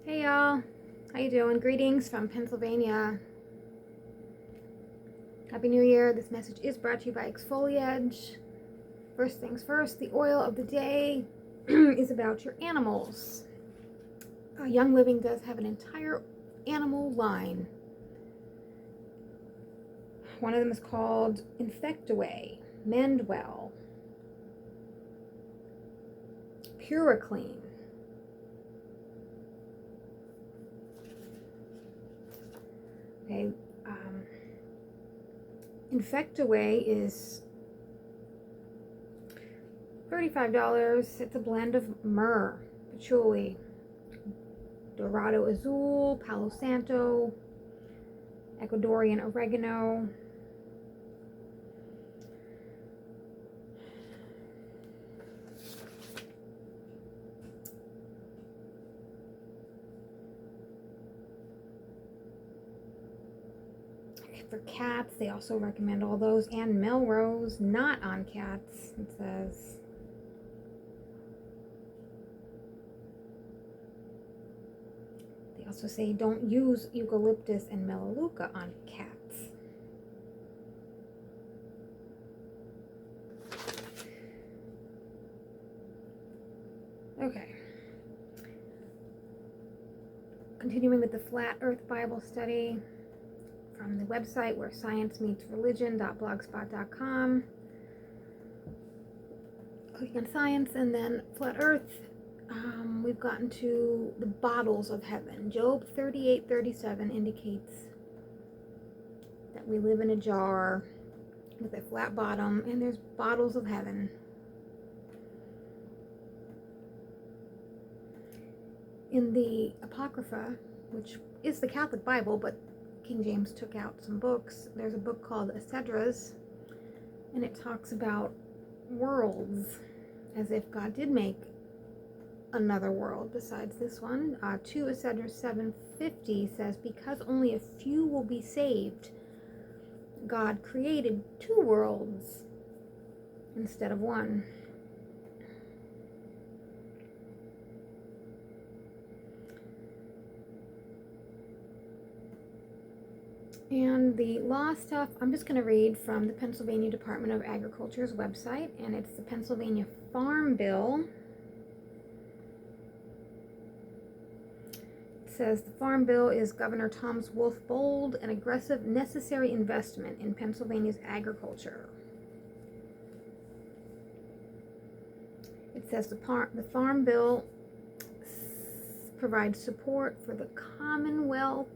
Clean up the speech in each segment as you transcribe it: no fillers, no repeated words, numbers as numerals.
Hey y'all, how you doing? Greetings from Pennsylvania. Happy New Year. This message is brought to you by Exfoliage. First things first, the oil of the day is about your animals. Young Living does have an entire animal line. One of them is called Infectaway, Mendwell, Puriclean. Okay, Infectaway is $35. It's a blend of myrrh, patchouli, Dorado Azul, Palo Santo, Ecuadorian oregano. For cats, they also recommend all those, and Melrose, not on cats, it says. They also say don't use eucalyptus and melaleuca on cats. Okay. Continuing with the Flat Earth Bible study from the website where science meets religion.blogspot.com. Clicking on science and then Flat Earth. We've gotten to the bottles of heaven. Job 38:37 indicates that we live in a jar with a flat bottom and there's bottles of heaven. In the Apocrypha, which is the Catholic Bible, but King James took out some books, there's a book called edsras, and it talks about worlds, as if God did make another world besides this one. 2 Edsras 7:50 says, because only a few will be saved, God created 2 worlds instead of one. And the law stuff, I'm just going to read from the Pennsylvania Department of Agriculture's website, and it's the Pennsylvania Farm Bill. It says the Farm Bill is Governor Tom Wolf's bold and aggressive necessary investment in Pennsylvania's agriculture. It says the Farm Bill provides support for the Commonwealth's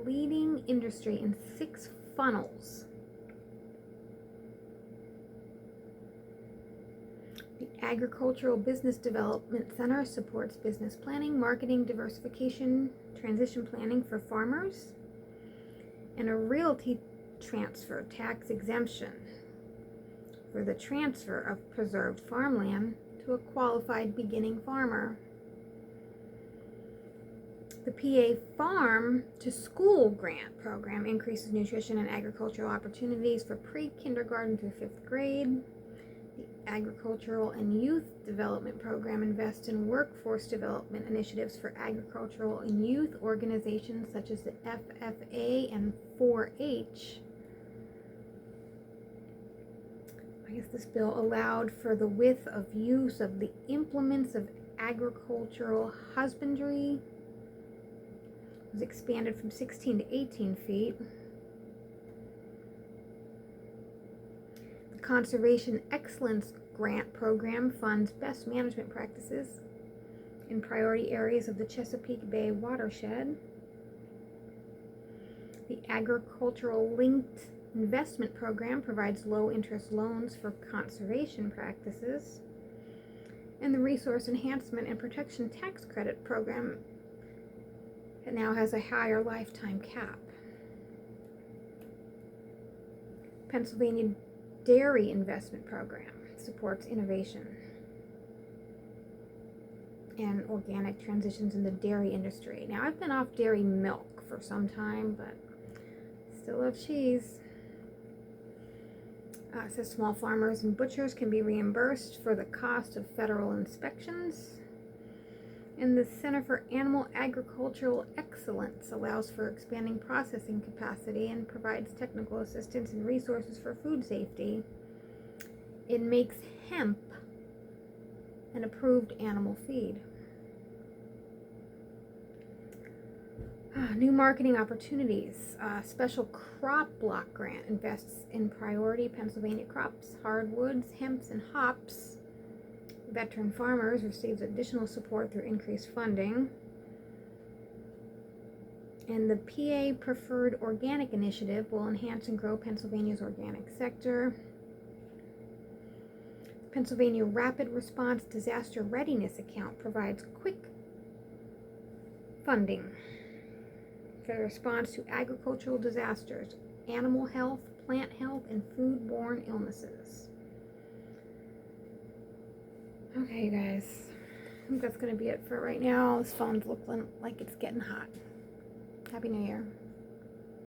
leading industry in 6 funnels. The Agricultural Business Development Center supports business planning, marketing, diversification, transition planning for farmers, and a realty transfer tax exemption for the transfer of preserved farmland to a qualified beginning farmer. The PA Farm to School Grant Program increases nutrition and agricultural opportunities for pre-kindergarten through 5th grade. The Agricultural and Youth Development Program invests in workforce development initiatives for agricultural and youth organizations such as the FFA and 4-H. I guess this bill allowed for the width of use of the implements of agricultural husbandry. Was expanded from 16 to 18 feet. The Conservation Excellence Grant Program funds best management practices in priority areas of the Chesapeake Bay watershed. The Agricultural Linked Investment Program provides low-interest loans for conservation practices. And the Resource Enhancement and Protection Tax Credit Program, it now has a higher lifetime cap. Pennsylvania Dairy Investment Program supports innovation and organic transitions in the dairy industry. Now, I've been off dairy milk for some time, but still love cheese. It says small farmers and butchers can be reimbursed for the cost of federal inspections. And the Center for Animal Agricultural Excellence allows for expanding processing capacity and provides technical assistance and resources for food safety. It makes hemp an approved animal feed. New marketing opportunities. Special crop block grant invests in priority Pennsylvania crops, hardwoods, hemps, and hops. Veteran farmers receives additional support through increased funding. And the PA Preferred Organic Initiative will enhance and grow Pennsylvania's organic sector. Pennsylvania Rapid Response Disaster Readiness Account provides quick funding for the response to agricultural disasters, animal health, plant health, and foodborne illnesses. Okay, you guys, I think that's going to be it for right now. This phone's looking like it's getting hot. Happy New Year.